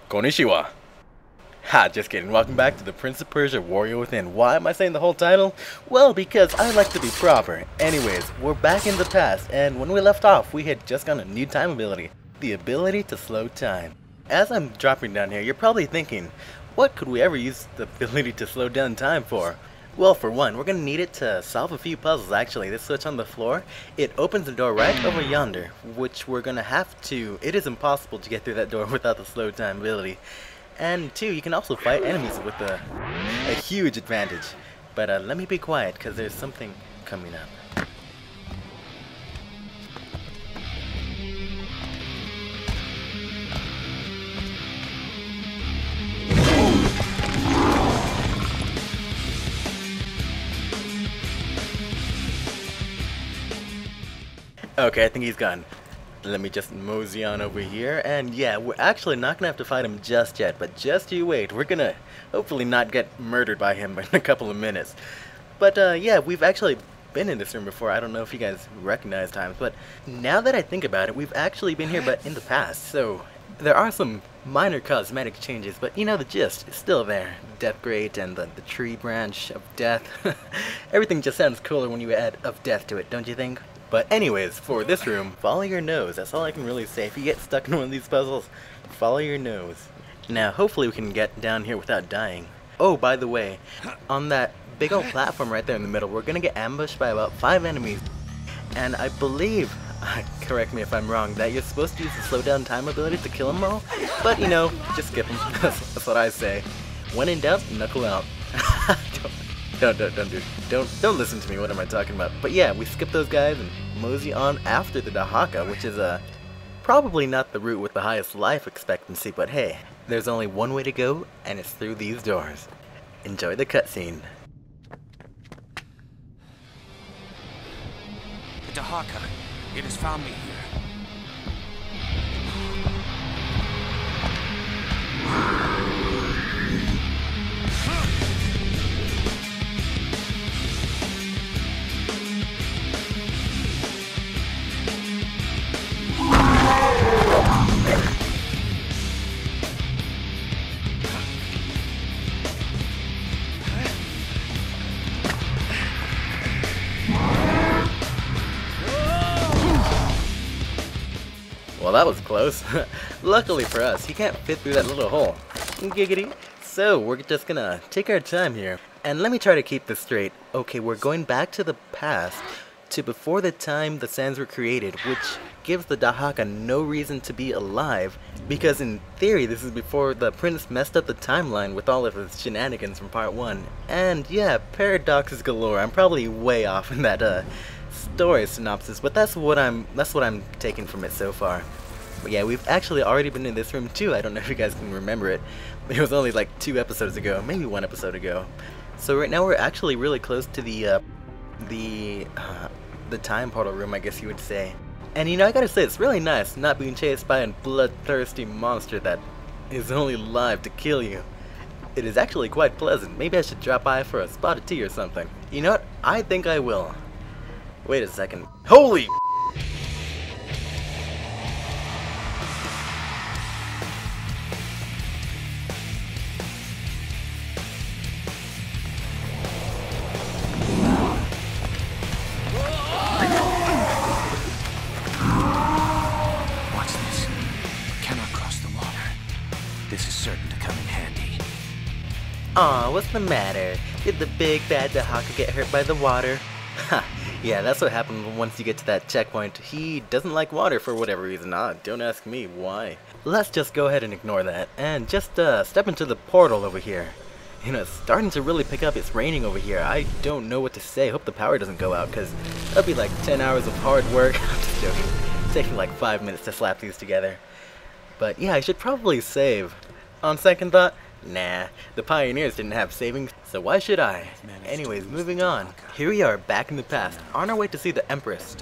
Konnichiwa. Ha, just kidding. Welcome back to the Prince of Persia Warrior Within. Why am I saying the whole title? Well, because I like to be proper. Anyways, we're back in the past, and when we left off, we had just gotten a new time ability. The ability to slow time. As I'm dropping down here, you're probably thinking, what could we ever use the ability to slow down time for? Well, for one, we're going to need it to solve a few puzzles actually. This switch on the floor, it opens the door right over yonder, which we're going to have to... It is impossible to get through that door without the slow time ability. And two, you can also fight enemies with a huge advantage. But let me be quiet, because there's something coming up. Okay, I think he's gone. Let me just mosey on over here, and yeah, we're actually not gonna have to fight him just yet, but just you wait. We're gonna hopefully not get murdered by him in a couple of minutes. But yeah, we've actually been in this room before. I don't know if you guys recognize times, but now that I think about it, we've actually been here, but in the past. So there are some minor cosmetic changes, but you know the gist is still there. Death Grate and the tree branch of death. Everything just sounds cooler when you add of death to it, don't you think? But anyways, for this room, follow your nose. That's all I can really say. If you get stuck in one of these puzzles, follow your nose. Now, hopefully we can get down here without dying. Oh, by the way, on that big old platform right there in the middle, we're gonna get ambushed by about 5 enemies. And I believe, correct me if I'm wrong, that you're supposed to use the slow down time ability to kill them all. But, you know, just skip them. That's what I say. When in doubt, knuckle out. Don't listen to me, what am I talking about? But yeah, we skip those guys and mosey on after the Dahaka, which is probably not the route with the highest life expectancy, but hey, there's only one way to go, and it's through these doors. Enjoy the cutscene. The Dahaka, it has found me here. Well, that was close. Luckily for us, he can't fit through that little hole. Giggity. So, we're just gonna take our time here. And let me try to keep this straight. Okay, we're going back to the past, to before the time the sands were created, which gives the Dahaka no reason to be alive, because in theory this is before the prince messed up the timeline with all of his shenanigans from part 1. And yeah, paradoxes galore. I'm probably way off in that story synopsis, but that's what I'm taking from it so far. But yeah, we've actually already been in this room too. I don't know if you guys can remember it. It was only like 2 episodes ago, maybe 1 episode ago. So right now we're actually really close to the time portal room, I guess you would say. And you know, I gotta say, it's really nice not being chased by a bloodthirsty monster that is only alive to kill you. It is actually quite pleasant. Maybe I should drop by for a spot of tea or something. You know what? I think I will. Wait a second. Holy! Watch this. Cannot cross the water. This is certain to come in handy. Aw, what's the matter? Did the big bad Dahaka get hurt by the water? Ha! Yeah, that's what happens once you get to that checkpoint. He doesn't like water for whatever reason. Don't ask me why. Let's just go ahead and ignore that, and just step into the portal over here. You know, it's starting to really pick up. It's raining over here. I don't know what to say. Hope the power doesn't go out, because that'll be like 10 hours of hard work. I'm just joking. It's taking like 5 minutes to slap these together. But yeah, I should probably save. On second thought, nah, the pioneers didn't have savings, so why should I? Anyways, moving on. Here we are, back in the past, on our way to see the Empress.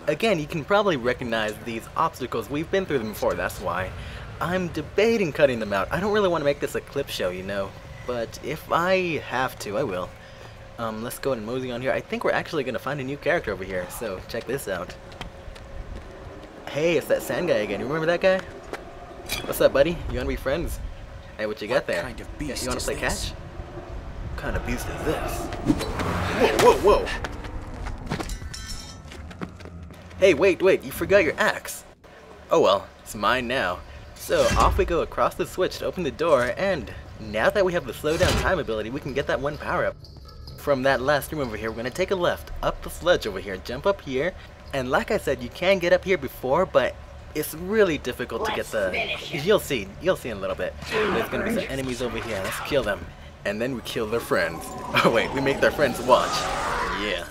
Again, you can probably recognize these obstacles. We've been through them before, that's why. I'm debating cutting them out. I don't really want to make this a clip show, you know. But if I have to, I will. Let's go and mosey on here. I think we're actually going to find a new character over here, so check this out. Hey, it's that sand guy again. You remember that guy? What's up, buddy? You want to be friends? Hey, what you got there? Kind of Yeah, beast you wanna is play this? catch? What kind of beast is this? Whoa, whoa, whoa! Hey, wait, you forgot your axe. Oh well, it's mine now. So off we go across the switch to open the door, and now that we have the slow down time ability, we can get that one power up. From that last room over here, we're gonna take a left, up the sledge over here, jump up here, and like I said, you can get up here before, but it's really difficult to get the... You'll see in a little bit. There's gonna be some enemies over here, let's kill them. And then we kill their friends. Oh wait, we make their friends watch. Yeah.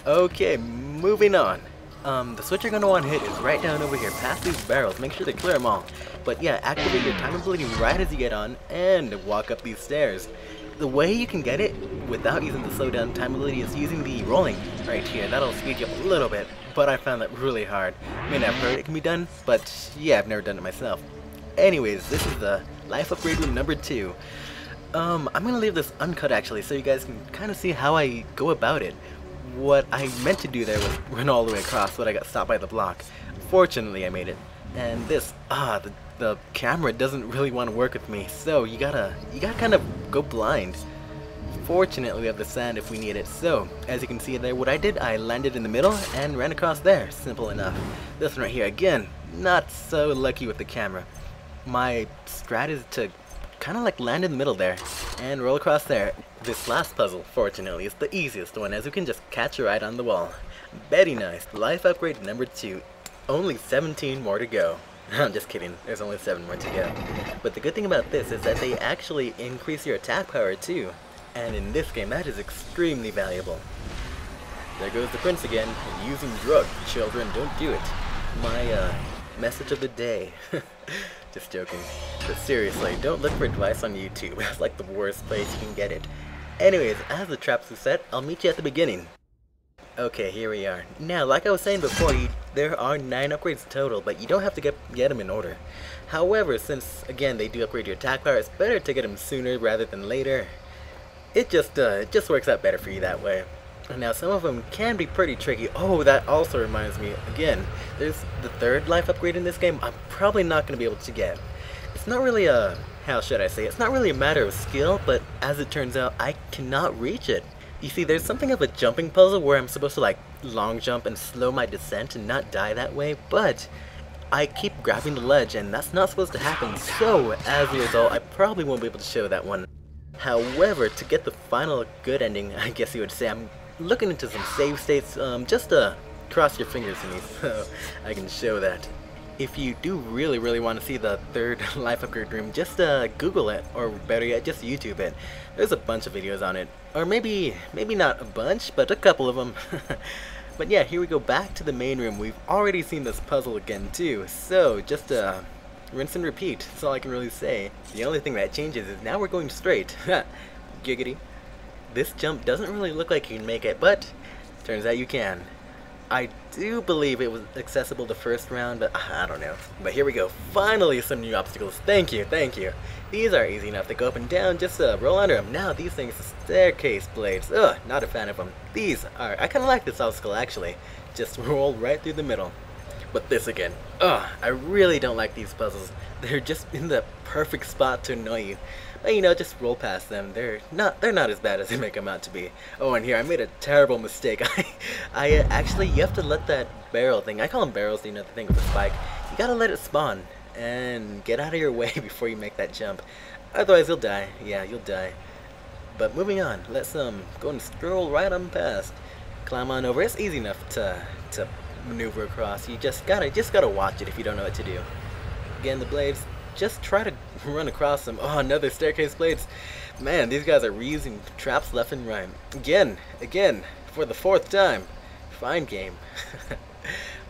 Okay, moving on. The switch you're going to want to hit is right down over here, past these barrels. Make sure to clear them all. But yeah, activate your time ability right as you get on, and walk up these stairs. The way you can get it without using the slow down time ability is using the rolling right here. That'll speed you up a little bit, but I found that really hard. I mean, I've heard it can be done, but yeah, I've never done it myself. Anyways, this is the life upgrade room number 2. I'm going to leave this uncut actually, so you guys can kind of see how I go about it. What I meant to do there was run all the way across, but I got stopped by the block. Fortunately, I made it. And this, the camera doesn't really want to work with me, so you gotta kind of go blind. Fortunately, we have the sand if we need it. So, as you can see there, what I did, I landed in the middle and ran across there. Simple enough. This one right here, again, not so lucky with the camera. My strat is to kind of like land in the middle there and roll across there. This last puzzle, fortunately, is the easiest one, as you can just catch a ride on the wall. Very nice. Life upgrade number 2. Only 17 more to go. I'm just kidding, there's only 7 more to go. But the good thing about this is that they actually increase your attack power too. And in this game, that is extremely valuable. There goes the prince again, using drugs, children, don't do it. My message of the day. Just joking. But seriously, don't look for advice on YouTube. That's like the worst place you can get it. Anyways, as the traps are set, I'll meet you at the beginning. Okay, here we are. Now, like I was saying before, there are 9 upgrades total, but you don't have to get them in order. However, since, again, they do upgrade your attack power, it's better to get them sooner rather than later. It just works out better for you that way. Now, some of them can be pretty tricky. Oh, that also reminds me, again, there's the 3rd life upgrade in this game I'm probably not going to be able to get. It's not really a, how should I say, it's not really a matter of skill, but as it turns out, I cannot reach it. You see, there's something of a jumping puzzle where I'm supposed to like long jump and slow my descent and not die that way, but I keep grabbing the ledge and that's not supposed to happen, so as a result, I probably won't be able to show that one. However, to get the final good ending, I guess you would say, I'm looking into some save states, just to cross your fingers for me so I can show that. If you do really want to see the 3rd life upgrade room, just Google it, or better yet, just YouTube it. There's a bunch of videos on it, or maybe not a bunch, but a couple of them. But yeah, here we go back to the main room. We've already seen this puzzle again too, so just rinse and repeat, that's all I can really say. The only thing that changes is now we're going straight. Giggity. This jump doesn't really look like you can make it, but turns out you can. I do believe it was accessible the first round, but I don't know. But here we go. Finally, some new obstacles. Thank you. These are easy enough to go up and down. Just roll under them. Now, these things are staircase blades. Ugh, not a fan of them. These are... I kind of like this obstacle, actually. Just roll right through the middle. But this again. Ugh, I really don't like these puzzles. They're just in the perfect spot to annoy you. But, you know, just roll past them. They're not as bad as they make them out to be. Oh, and here, I made a terrible mistake. Actually, you have to let that barrel thing, I call them barrels, you know, the thing with the spike. You gotta let it spawn and get out of your way before you make that jump. Otherwise, you'll die. Yeah, you'll die. But moving on, let's go and stroll right on past. Climb on over. It's easy enough to maneuver across. You just gotta watch it if you don't know what to do. Again, the blades, just try to run across them. Oh, another staircase blades. Man, these guys are reusing traps left and right. Again, for the 4th time. Fine game.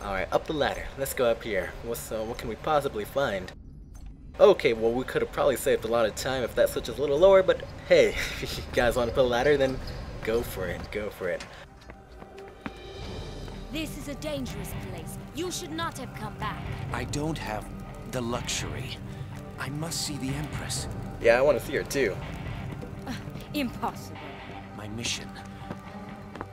Alright, up the ladder. Let's go up here. What can we possibly find? Okay, well, we could have probably saved a lot of time if that switch is a little lower, but hey, if you guys want to put a ladder, then go for it. This is a dangerous place. You should not have come back. I don't have the luxury. I must see the Empress. Yeah, I want to see her too. Impossible. My mission.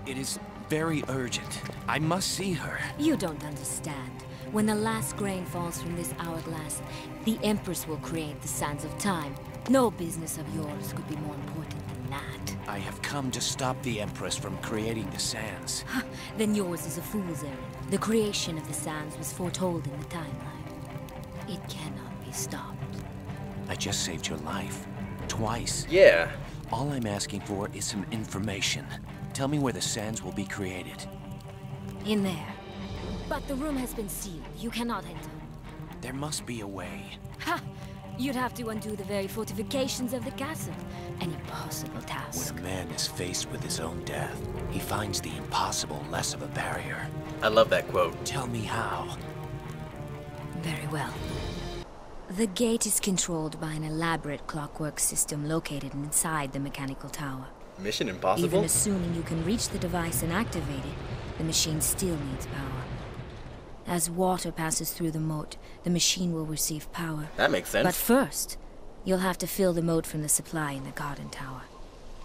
It is very urgent. I must see her. You don't understand. When the last grain falls from this hourglass, the Empress will create the sands of time. No business of yours could be more important than that. I have come to stop the Empress from creating the sands. Then yours is a fool's errand. The creation of the sands was foretold in the timeline. It cannot be stopped. I just saved your life. Twice. Yeah. All I'm asking for is some information. Tell me where the sands will be created. In there. But the room has been sealed. You cannot enter. There must be a way. Ha! You'd have to undo the very fortifications of the castle. An impossible task. When a man is faced with his own death, he finds the impossible less of a barrier. I love that quote. Tell me how. Very well. The gate is controlled by an elaborate clockwork system located inside the mechanical tower. Mission Impossible? Even assuming you can reach the device and activate it, the machine still needs power. As water passes through the moat, the machine will receive power. That makes sense. But first, you'll have to fill the moat from the supply in the garden tower.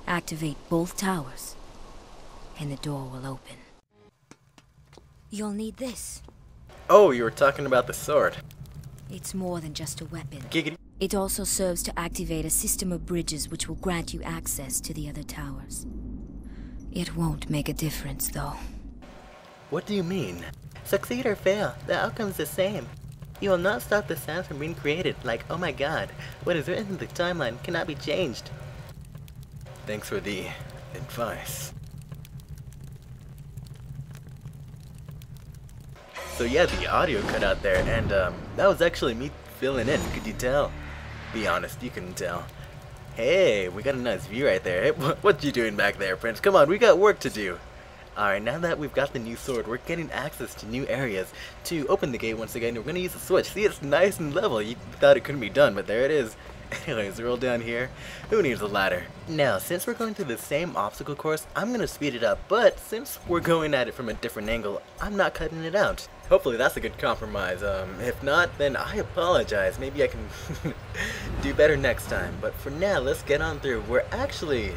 Activate both towers, and the door will open. You'll need this. Oh, you were talking about the sword. It's more than just a weapon. Giggity. It also serves to activate a system of bridges which will grant you access to the other towers. It won't make a difference, though. What do you mean? Succeed or fail, the outcome's the same. You will not stop the sands from being created, like, oh my god, what is written in the timeline cannot be changed. Thanks for the advice. So yeah, the audio cut out there, and that was actually me filling in, could you tell? Be honest, you couldn't tell. Hey, we got a nice view right there. Hey, what you doing back there, Prince? Come on, we got work to do. Alright, now that we've got the new sword, we're getting access to new areas. To open the gate once again, we're going to use the switch. See, it's nice and level. You thought it couldn't be done, but there it is. Anyways, roll down here. Who needs a ladder? Now, since we're going through the same obstacle course, I'm going to speed it up. But since we're going at it from a different angle, I'm not cutting it out. Hopefully that's a good compromise. If not, then I apologize. Maybe I can do better next time. But for now, let's get on through. We're actually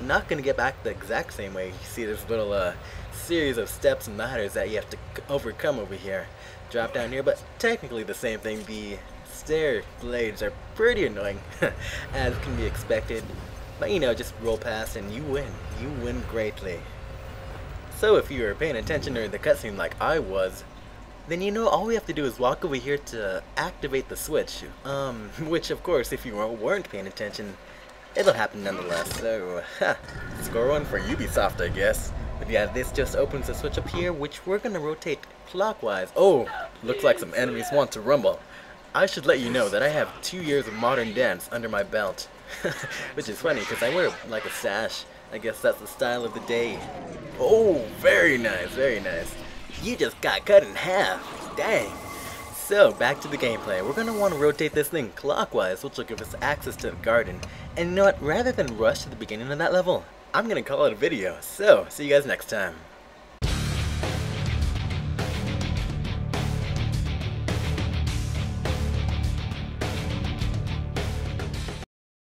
not going to get back the exact same way. You see this little series of steps and ladders that you have to overcome over here. Drop down here, but technically the same thing. The stair blades are pretty annoying, as can be expected. But you know, just roll past and you win. You win greatly. So if you were paying attention during the cutscene like I was, then you know all we have to do is walk over here to activate the switch. Which of course, if you weren't paying attention, it'll happen nonetheless. So, score one for Ubisoft, I guess. But yeah, this just opens the switch up here, which we're gonna rotate clockwise. Oh, looks like some enemies want to rumble. I should let you know that I have 2 years of modern dance under my belt. Which is funny, because I wear like a sash. I guess that's the style of the day. Oh, very nice, very nice. You just got cut in half. Dang. So, back to the gameplay. We're going to want to rotate this thing clockwise, which will give us access to the garden. And you know what? Rather than rush to the beginning of that level, I'm going to call it a video. So, see you guys next time.